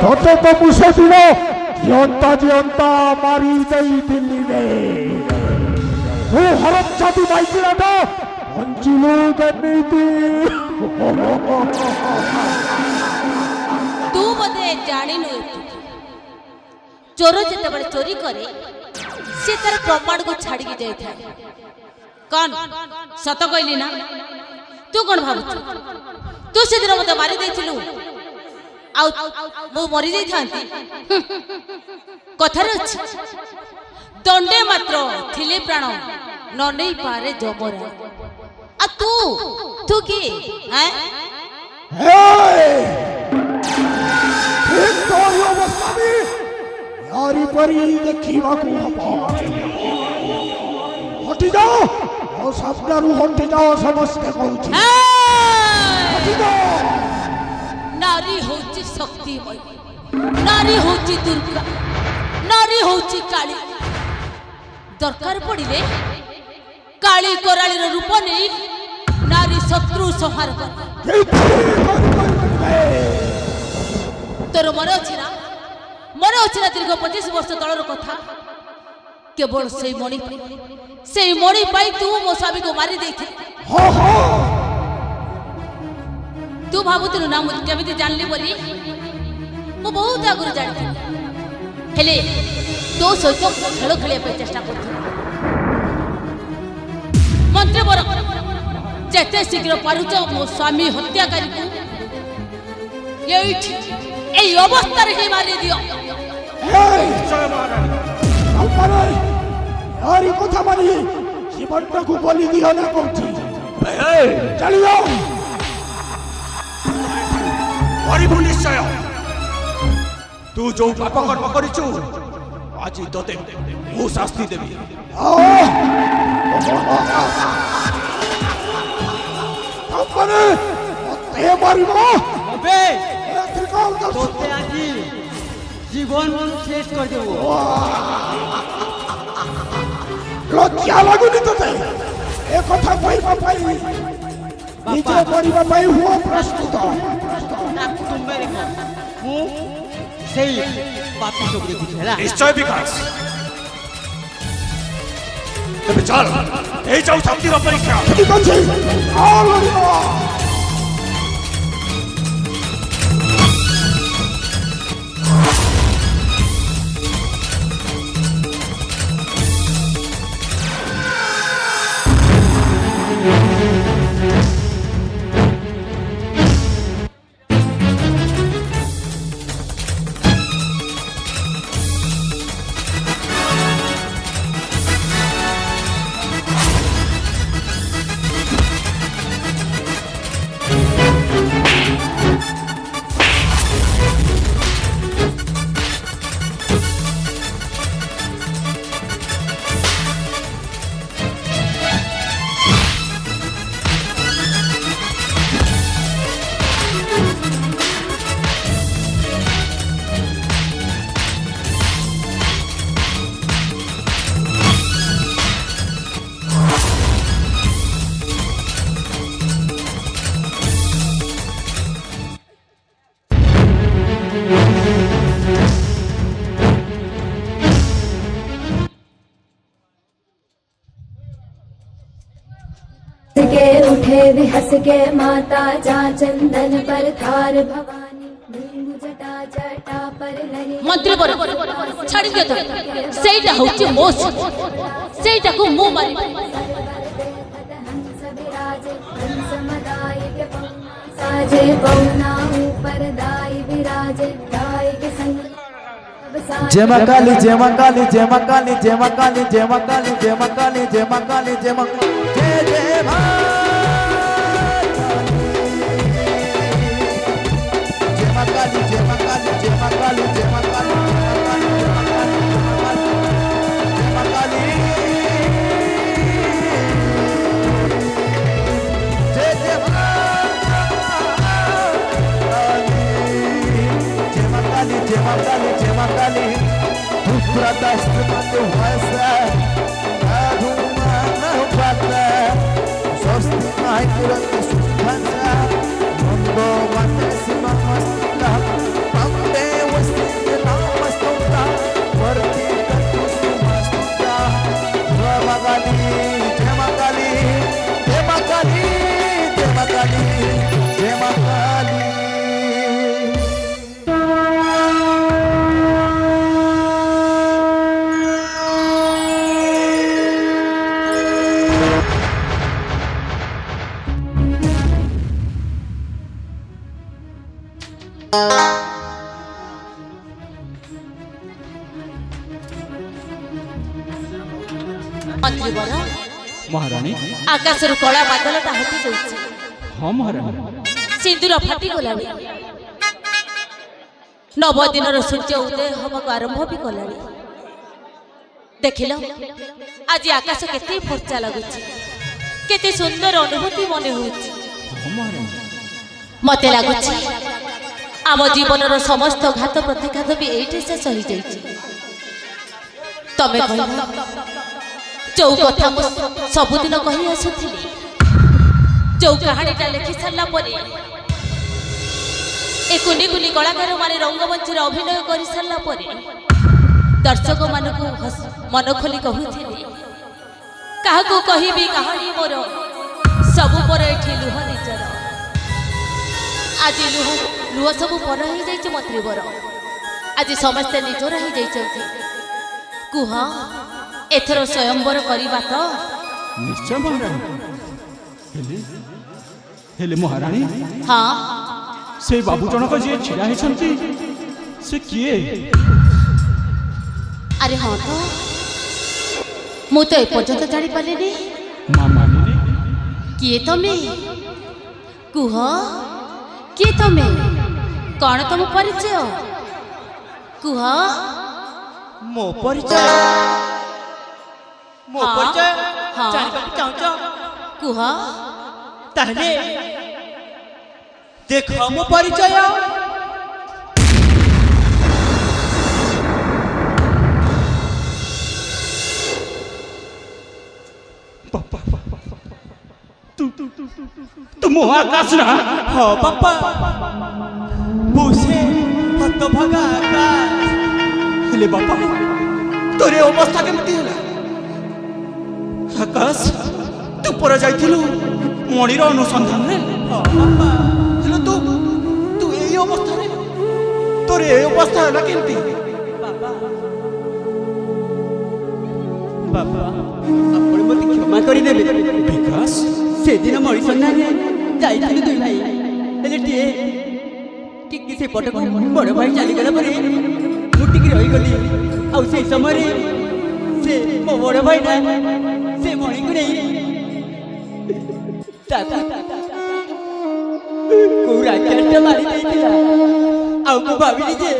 ତତେ ତ ମୁଁ ସେଦିନ ଜିଅନ୍ତା ମାରି ଦେଇଥିଲି ରେ। ତୁ ହରପ୍ଜାତି ମାଇକିନାଟା ବଞ୍ଚିଲୁ କେମିତି? ତୁ ବୋଧେ ଜାଣିନୁ ଚୋର ଯେତେବେଳେ ଚୋରି କରେ ସେ ତାର ପ୍ରମାଣକୁ ଛାଡ଼ିକି ଯାଇଥାଏ। କଣ ସତ କହିଲି ନା? ତୁ କଣ ଭାବୁଛୁ ତୁ ସେଦିନ ମତେ ମାରି ଦେଇଥିଲୁ ଆଉ ମୁଁ ମରି ଯାଇଥାନ୍ତି? କଥାରେ ଅଛି ଦଣ୍ଡେ ମାତ୍ର ଥିଲେ ପ୍ରାଣ ନ ନେଇ ପାରେ ଯମରା। ଆଉ ତୁ କିଏ? यारी परी देखिବାକୁ ହବ। ହଟି ଯାଅ ମୋ ସାମ୍ନାରୁ ହଟି ଯାଅ ସମସ୍ତେ କହୁଛି। ହଟି ଯାଅ। ନାରୀ ହଉଛି ଶକ୍ତିମୟୀ, ନାରୀ ହଉଛି ଦୁର୍ଗା, ନାରୀ ହଉଛି କାଳୀ। ଦରକାର ପଡ଼ିଲେ କାଳୀ କରାଳୀର ରୂପ ନେଇ ନାରୀ ଶତ୍ରୁ ସଂହାର କରେ। ତୋର ମନେ ଅଛି ନା? ମନେ ଅଛି ନା ଦୀର୍ଘ 25 ବର୍ଷ ତଳର କଥା? କେବଳ ସେଇ ମଣି ପାଇଁ ତୁ ମୋ ସ୍ୱାମୀକୁ ମାରି ଦେଇଥିଲୁ। ତୁ ଭାବୁଥିଲୁ ନା ମୁଁ କେମିତି ଜାଣିଲି ବୋଲି? ମୁଁ ବହୁତ ଆଗରୁ ଜାଣିଥିଲି, ହେଲେ ତୋ ସହିତ ଖେଳ ଖେଳିବା ପାଇଁ ଚେଷ୍ଟା କରୁଥିଲି। ମନ୍ତ୍ରୀ ବର ଯେତେ ଶୀଘ୍ର ପାରୁଛ ମୋ ସ୍ୱାମୀ ହତ୍ୟାକାରୀକୁ ଏଇଠି এই অবস্থারে হে মারি দিও। यारी কথা মানি জীবনটাকে বলি দিও না কৌছি। চলি যাও। মরিবু নিশ্চয়। তু যে পাপ কর্ম করিছু আজি তোতে মু শাস্তি দেবি। আপনে মতে মারিব। হবে তোতে আজি জীবন শেষ করে দেব। লজ্জা লাগুনি তোতে এ কথা কইবা পাই? নিজ করিবা পাই হুও প্রস্তুত। না কুটুম্বে রেখো মু সেই পাপি চোখ দেখুছি হেলা। নিশ্চয় বিকাশ। তবে চল এই যাও শান্তির পরীক্ষা। ঠিক আছে লড়িব। के उठे भी हंस के माता जा चंदन पर थार भवानी नींबू जटा जटा पर लहरी। मंत्री बोल छाड़ी दियो तो सेटा होची मोस सेटा को मुंह मारी। हंस विराजे हंस मदाई के पौना साजे पौना ऊपर दाई विराजे दाई के संग। जय मां काली जय मां काली जय मां काली जय मां काली जय मां काली जय मां काली जय मां काली जय मां जय जय मां जय मां काली जय मां काली जय मां काली जय मां काली जय मां काली जय जय मां जय मां काली जय मां काली जय मां काली Pradaste matu hasa Aduma nahu pata Sosti nahi kurati sukhansa Mondo mate sima mastila Mamde ମନ୍ତ୍ରୀବର ମହାରାଣୀ ଆକାଶରୁ କଳା ବାଦଲଟା ହଟି ଯାଇଛି। ହଁ ମହାରାଣୀ ସିନ୍ଦୁର ଫାଟିଗଲାଣି। ନବଦିନର ସୂର୍ଯ୍ୟ ଉଦୟ ହେବାକୁ ଆରମ୍ଭ ବି କଲାଣି। ଦେଖିଲ ଆଜି ଆକାଶ କେତେ ଫର୍ଚ୍ଚା ଲାଗୁଛି, କେତେ ସୁନ୍ଦର ଅନୁଭୂତି ମନେ ହେଉଛି। ହଁ ମହାରାଣୀ ମତେ ଲାଗୁଛି ଆମ ଜୀବନର ସମସ୍ତ ଘାତ ପ୍ରତିଘାତ ବି ଏଇଠି ଶେଷ ହେଇଯାଇଛି। ତମେ କହିଲ ଯୋଉ କଥା ମୁଁ ସବୁଦିନ କହି ଆସୁଥିଲି, ଯୋଉ କାହାଣୀଟା ଲେଖି ସାରିଲା ପରେ ଏ କୁନି କୁନି କଳାକାର ମାନେ ରଙ୍ଗମଞ୍ଚରେ ଅଭିନୟ କରି ସାରିଲା ପରେ ଦର୍ଶକ ମାନଙ୍କୁ ମନ ଖୋଲି କହୁଥିଲି, କାହାକୁ କହିବି କାହାଣୀ ମୋର, ସବୁ ପରେ ଏଠି ଲୁହ ନିଜର। ଆଜି ଲୁହ ସବୁ ପର ହେଇଯାଇଛି ମନ୍ତ୍ରୀବର। ଆଜି ସମସ୍ତେ ନିଜର ହେଇଯାଇଛନ୍ତି। କୁହ ଏଥର ସ୍ୱୟଂବର କରିବା ତ? ନିଶ୍ଚୟ ମହାରାଣୀ। ହେଲେ ମହାରାଣୀ ହଁ ସେ ବାବୁ ଜଣକ ଯିଏ ଛିଡ଼ା ହେଇଛନ୍ତି ସେ କିଏ? ଆରେ ହଁ ତ, ମୁଁ ତ ଏପର୍ଯ୍ୟନ୍ତ ଜାଣିପାରିଲିନି। ମା ମାନିନୀ କିଏ ତମେ? କୁହ କିଏ ତମେ? କଣ ତମ ପରିଚୟ? କୁହ। ମୋ ପରିଚୟ ମୋ ହଁ, ପରିଚୟ ହଁ। ଜାଣିବାକୁ ଚାହୁଁଛ? କୁହ। ତାହେଲେ ଦେଖ ମୋ ପରିଚୟ। ତୁ ମୋ ଆକାଶ ନା? ହଁ ବାପା, ମୁଁ ସେ ହତଭାଗା ଆକାଶ। ହେଲେ ବାପା ତୋର ଏ ଅବସ୍ଥା କେମିତି ହେଲା? ଆକାଶ ତୁ ପରେ ଯାଇଥିଲୁ ମଣିର ଅନୁସନ୍ଧାନରେ। ହଁ ବାପା, ହେଲେ ତୁ ତୁ ଏଇ ଅବସ୍ଥାରେ, ତୋର ଏ ଅବସ୍ଥା ହେଲା କେମିତି? ବାପା ଆପଣ ମୋତେ କ୍ଷମା କରିଦେବେ। ବିକାଶ ସେଦିନ ମଣିଷ ନାରେ ଯାଇଥିଲୁ ଦୁଇ ଭାଇ, ହେଲେ ଟିକେ ସେପଟକୁ ବଡ଼ ଭାଇ ଚାଲିଗଲା ପରେ ମୁଁ ଟିକେ ରହିଗଲି। ଆଉ ସେଇ ସମୟରେ ସେ ମୋ ବଡ଼ ଭାଇ ନା ସେ ମଣିକୁ ନେଇ ତାକୁ କୋଉ ରାକେଟଟା ମାରି ଦେଇଥିଲା। ଆଉ ମୁଁ ଭାବିଲି ଯେ